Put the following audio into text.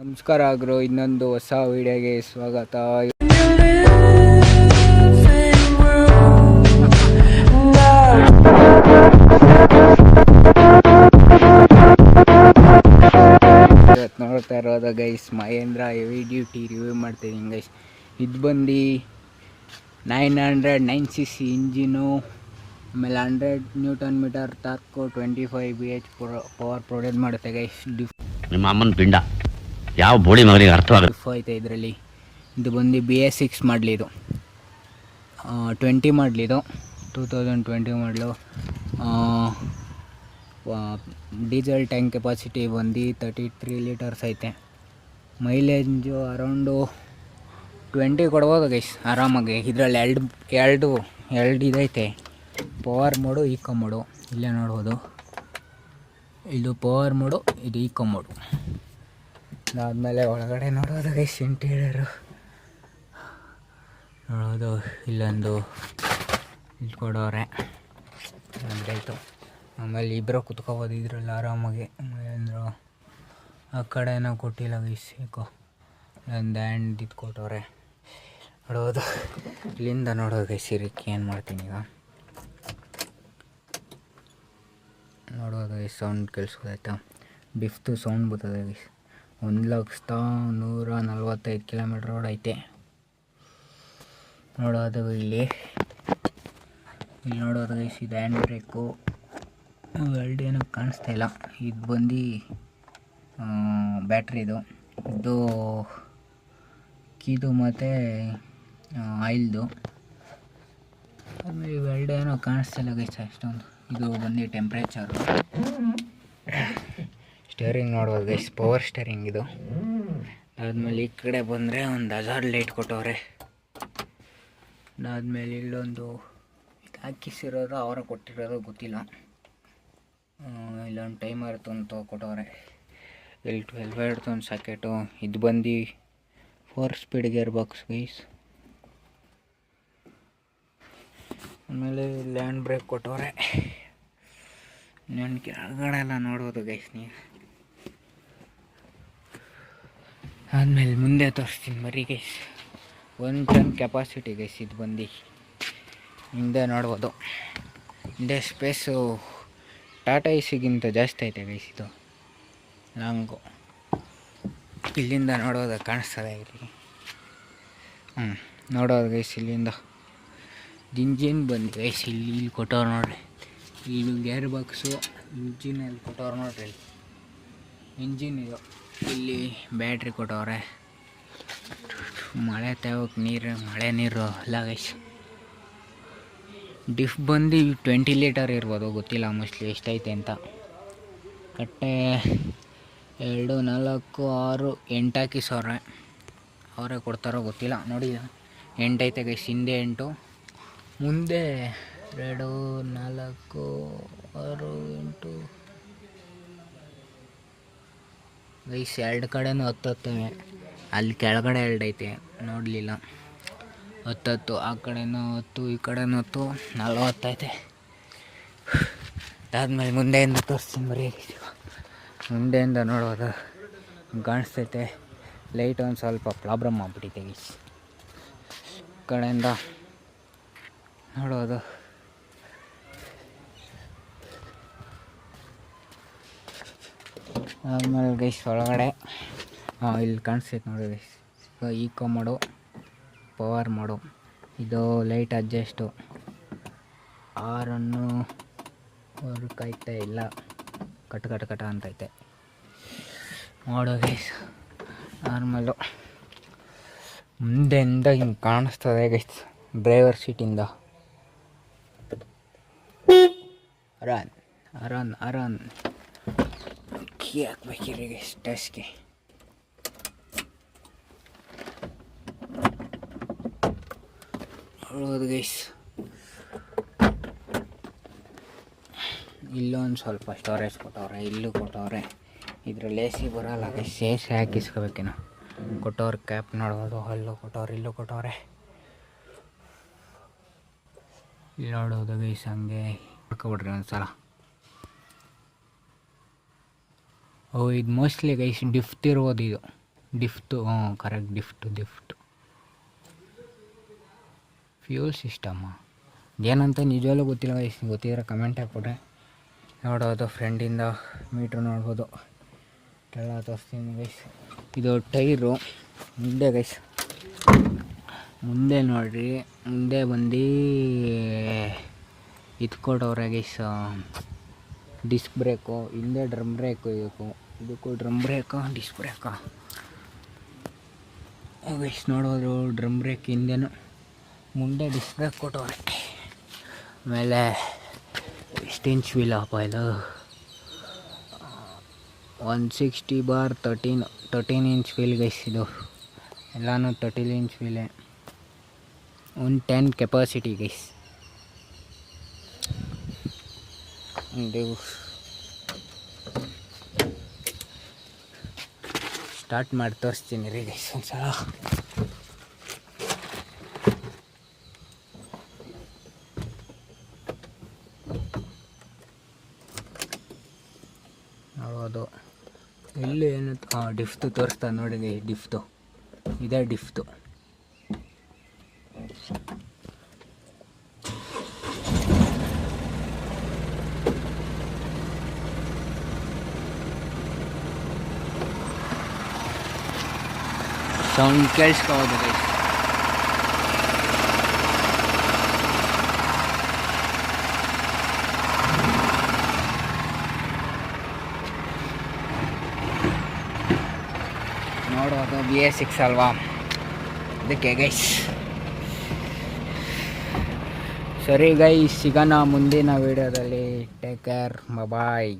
ನಮಸ್ಕಾರ ಆಗ್ರೋ, ಇನ್ನೊಂದು ಹೊಸ ವಿಡಿಯೋಗೆ ಸ್ವಾಗತ. ಇವತ್ತು ನೋಡ್ತಾ ಇರೋದು guys Mahindra heavy duty review ಮಾಡ್ತೀನಿ ಗೈಸ್. ಇದು ಬಂದು 900 ಇಂಜಿನು, ಆಮೇಲೆ 100 Nm torque, 25 BH power provide ಮಾಡುತ್ತೆ ಗೈಸ್. ನಿಮ್ಮ ಅಮ್ಮನ ಪಿಂಡ ಯಾವ ಬೋಳಿ ಮಗನಿಗೆ ಅರ್ಥವಾಗುತ್ತೆ. ಡಿಫ್ ಐತೆ ಇದರಲ್ಲಿ. ಇದು ಬಂದು BS6 ಮಾಡಲಿ, ಇದು 20 ಮಾಡಲಿ, ಇದು 2020 ಮಾಡಲು. ಡೀಸೆಲ್ ಟ್ಯಾಂಕ್ ಕೆಪಾಸಿಟಿ ಬಂದು 33 ಲೀಟರ್ಸ್ ಐತೆ. ಮೈಲೇಜು ಅರೌಂಡು 20 ಕೊಡ್ಬೋದು ಗೈಸ್ ಆರಾಮಾಗಿ. ಇದರಲ್ಲಿ ಎರಡು ಇದೈತೆ, ಪವರ್ ಮೋಡು, ಈಕೋ ಮೋಡು. ಇಲ್ಲೇ ನೋಡ್ಬೋದು, ಇದು ಪವರ್ ಮೋಡು, ಇದು ಈಕೋ ಮೋಡು. ಅದಾದಮೇಲೆ ಒಳಗಡೆ ನೋಡೋದು ಗೈಸ್ ಇಂಟೀರಿಯರು ನೋಡೋದು. ಇಲ್ಲೊಂದು ಇದು ಕೊಡೋರೆ ಆಯಿತು. ಆಮೇಲೆ ಇಬ್ಬರು ಕುತ್ಕೋಬೋದು ಇದರಲ್ಲಿ ಆರಾಮಾಗಿ. ಅಂದರು ಆ ಕಡೆ ಏನೋ ಕೊಟ್ಟಿಲ್ಲ ಗೈಸ್, ಏಕೋ ಒಂದು ಹ್ಯಾಂಡ್ ಇದು ಕೊಟ್ಟವ್ರೆ ನೋಡೋದು. ಇಲ್ಲಿಂದ ನೋಡೋದು ಗೈಸ್, ಇರಕ್ಕೆ ಏನು ಮಾಡ್ತೀನಿ ಈಗ ನೋಡೋದು ಗೈಸ್. ಸೌಂಡ್ ಕೇಳಿಸ್ಬೋದಾಯ್ತಾ, ಡಿಫ್ತು ಸೌಂಡ್ ಬರ್ತದೆ ಗೈಸ್. 1,145 ಕಿಲೋಮೀಟ್ರ್ ರೋಡ್ ಐತೆ ನೋಡೋದು. ಇಲ್ಲಿ ನೋಡೋದು ಗೈಸ್, ಇದು ಹ್ಯಾಂಡ್ ಬ್ರೇಕು. ಏನೂ ಕಾಣಿಸ್ತಾ ಇಲ್ಲ. ಇದು ಬಂದು ಬ್ಯಾಟ್ರಿದು, ಇದು ಕೀದು ಮತ್ತು ಆಯಿಲ್ದು. ಆಮೇಲೆ ಏನೋ ಕಾಣಿಸ್ತಾ ಇಲ್ಲ ಗೈಸ್ ಅಷ್ಟೊಂದು. ಇದು ಬಂದು ಟೆಂಪ್ರೇಚರು. ಸ್ಟೇರಿಂಗ್ ನೋಡ್ಬೋದು ಗೈಸ್, ಪವರ್ ಸ್ಟೇರಿಂಗ್ ಇದು. ಅದಾದಮೇಲೆ ಈ ಕಡೆ ಬಂದರೆ ಒಂದು ಹಜಾರ್ ಲೈಟ್ ಕೊಟ್ಟವ್ರೆ. ಅದಾದಮೇಲೆ ಇಲ್ಲೊಂದು ಇದು ಹಾಕಿಸಿರೋದು ಅವರ ಕೊಟ್ಟಿರೋದು ಗೊತ್ತಿಲ್ಲ. ಇಲ್ಲೊಂದು ಟೈಮರ್ ಅಂತ ಕೊಟ್ಟವ್ರೆ. ಇಲ್ಲಿ 12 ವೋಲ್ಟ್ ಒಂದು ಸಾಕೆಟು. ಇದು ಬಂದು 4 ಸ್ಪೀಡ್ ಗೇರ್ ಬಾಕ್ಸ್ ಗೈಸ್. ಆಮೇಲೆ ಲ್ಯಾಂಡ್ ಬ್ರೇಕ್ ಕೊಟ್ಟವ್ರೆ. ನನ್ನ ಕೆಳಗಡೆ ಎಲ್ಲ ನೋಡ್ಬೋದು ಗೈಸ್ ನೀವು. ಆದಮೇಲೆ ಮುಂದೆ ತೋರಿಸ್ತೀನಿ ಬರೀ ಗೈಸ್. 1 ಟನ್ ಕೆಪಾಸಿಟಿ ಗೈಸ್ ಇದು ಬಂದು. ಹಿಂದೆ ನೋಡ್ಬೋದು, ಹಿಂದೆ ಸ್ಪೇಸು ಟಾಟಾ ಎಸಿಗಿಂತ ಜಾಸ್ತಿ ಐತೆ ಗೈಸ್. ಇದು ಲಾಂಗು. ಇಲ್ಲಿಂದ ನೋಡೋದು ಕಾಣಿಸ್ತದೆ ಇಲ್ಲಿ. ನೋಡೋದು ಗೈಸ್ ಇಲ್ಲಿಂದ. ಇಂಜಿನ್ ಬಂದು ಗೈಸ್ ಇಲ್ಲಿ ಕೊಟ್ಟವ್ರು ನೋಡ್ರಿ. ಇಲ್ಲಿ ಗೇರ್ ಬಾಕ್ಸು, ಇಂಜಿನಲ್ಲಿ ಕೊಟ್ಟವ್ರು ನೋಡ್ರಿ. ಇಂಜಿನ್ ಇದು. ಇಲ್ಲಿ ಬ್ಯಾಟ್ರಿ ಕೊಟ್ಟವ್ರೆ. ಮಳೆ ತಗೋಕ್ಕೆ ನೀರು, ಮಳೆ ನೀರು ಅಲ್ಲ ಗೈಸ್. ಡಿಫ್ ಬಂದು 20 ಲೀಟರ್ ಇರ್ಬೋದು, ಗೊತ್ತಿಲ್ಲ ಮೋಸ್ಟ್ಲಿ ಎಷ್ಟೈತೆ ಅಂತ. ಕಟ್ಟೆ 2, 4, 6, 8 ಹಾಕಿಸವ್ರೆ. ಅವರೇ ಕೊಡ್ತಾರೋ ಗೊತ್ತಿಲ್ಲ. ನೋಡಿ 8 ಐತೆ ಗೈಸ್, ಹಿಂದೆ 8, ಮುಂದೆ 2, 4, 6, 8 ಗೈಸ್. 2 ಕಡೆನೂ 10 ಅಲ್ಲಿ ಕೆಳಗಡೆ 2 ಐತೆ, ನೋಡಲಿಲ್ಲ. 10 ಆ ಕಡೆನೂ 10, ಈ ಕಡೆನೂ 10, 40 ಐತೆ. ಅದಾದಮೇಲೆ ಮುಂದೆಯಿಂದ ತೋರಿಸ್ತೀನಿ ಬರೀ. ಮುಂದೆಯಿಂದ ನೋಡೋದು ಕಾಣಿಸ್ತೈತೆ. ಲೈಟ್ ಒಂದು ಸ್ವಲ್ಪ ಪ್ರಾಬ್ಲಮ್ ಆಗ್ಬಿಟ್ಟಿದೆ ಗೈಸ್. ಕಡೆಯಿಂದ ನೋಡೋದು. ಆದ್ಮೇಲೆ ಗೈಸ್ ಒಳಗಡೆ ಇಲ್ಲಿ ಕಾಣಿಸ್ತೈತೆ ನೋಡಿ ಗೈಸ್. ಈಕೋ ಮಾಡು, ಪವರ್ ಮಾಡು. ಇದು ಲೈಟ್ ಅಡ್ಜಸ್ಟು. ಆರನ್ನು ವರ್ಕ್ ಐತೆ ಇಲ್ಲ, ಕಟ ಅಂತೈತೆ ನೋಡು ಗೈಸ್. ನಾರ್ಮಲ್ಲು ಮುಂದೆಯಿಂದ ಹಿಂಗೆ ಕಾಣಿಸ್ತದೆ ಗೈಸ್. ಡ್ರೈವರ್ ಸೀಟಿಂದ ಅರಾನ್ ಕೀ ಹಾಕ್ಬೇಕಿರಿ ಗೈಸ್ ಟಚ್ಗೆ. ನೋಡೋದು ಗೈಸ್. ಇಲ್ಲೊಂದು ಸ್ವಲ್ಪ ಸ್ಟೋರೇಜ್ ಕೊಟ್ಟವ್ರೆ, ಇಲ್ಲೂ ಕೊಟ್ಟವ್ರೆ. ಇದರಲ್ಲಿ AC ಬರೋಲ್ಲ ಗೈಸ್, AC ಹಾಕಿಸ್ಕೋಬೇಕೇನೋ. ಕೊಟ್ಟವ್ರೆ ಕ್ಯಾಪ್ ನೋಡ್ಬೋದು, ಅಲ್ಲೂ ಕೊಟ್ಟವ್ರೆ, ಇಲ್ಲೂ ಕೊಟ್ಟವ್ರೆ. ಇಲ್ಲಿ ನೋಡೋದು ಗೈಸ್, ಹಂಗೆ ಹಾಕೊಬಿಡ್ರಿ ಒಂದ್ಸಲ. ಇದು ಮೋಸ್ಟ್ಲಿ ಗೈಸ್ ಡಿಫ್ಟ್ ಇರ್ಬೋದು ಇದು. ಡಿಫ್ಟು ಕರೆಕ್ಟ್ ಡಿಫ್ಟು ಫ್ಯೂಲ್ ಸಿಸ್ಟಮ್ಮ ಏನಂತ ನಿಜವಾಗ್ಲೂ ಗೊತ್ತಿಲ್ಲ ಗೈಸ್, ಗೊತ್ತಿದ್ರೆ ಕಮೆಂಟ್ ಹಾಕ್ಬಿಟ್ರೆ ನೋಡೋದು. ಫ್ರೆಂಡಿಂದ ಮೀಟ್ರ್ ನೋಡ್ಬೋದು. ಎಲ್ಲ ತೋರಿಸ್ತೀನಿ ಗೈಸ್. ಇದು ಟೈರು ಮುಂದೆ ಗೈಸ್, ಮುಂದೆ ನೋಡ್ರಿ, ಮುಂದೆ ಬಂದು ಇದು ಕೊಡೋರೆ ಗೈಸ್, ಡಿಸ್ಕ್ ಬ್ರೇಕು, ಹಿಂದೆ ಡ್ರಮ್ ಬ್ರೇಕು, ಇದಕ್ಕೂ drum brake, disc brake guys. ನೋಡೋದು ಡ್ರಮ್ ಬ್ರೇಕ್ ಹಿಂದೆನು, ಮುಂದೆ ಡಿಸ್ಕ್ ಬ್ರೇಕ್ ಕೊಟ್ಟವ್ರೆ. ಆಮೇಲೆ ಎಷ್ಟು ಇಂಚ್ ವೀಲ್ ಅಪ್ಪ ಇದು, 160/13 ಇಂಚ್ ವೀಲ್ ಗೈಸ್. ಇದು ಎಲ್ಲನೂ 13 ಇಂಚ್ ವೀಲೇ. 110 capacity guys. ಇದು ಸ್ಟಾರ್ಟ್ ಮಾಡಿ ತೋರಿಸ್ತೀನಿ ರೀ ಗೈಸ್ ಒಂದ್ಸಲ. ನೋಡೋದು ಇಲ್ಲಿ ಏನು ಡಿಫ್ಟು ತೋರಿಸ್ತಾ ನೋಡಿ ಡಿಫ್ಟು, ಇದೇ ಡಿಫ್ಟು. Sound ಕೇಳಿಸ್ಕೋಬೋದು guys. ನೋಡೋದು BS6 ಅಲ್ವಾ, ಅದಕ್ಕೆ ಗೈಸ್. ಸರಿ ಗೈಸ್, ಸಿಗೋಣ ಮುಂದಿನ ವೀಡಿಯೋದಲ್ಲಿ. ಟೇಕ್ ಕೇರ್, ಬಾಯ್.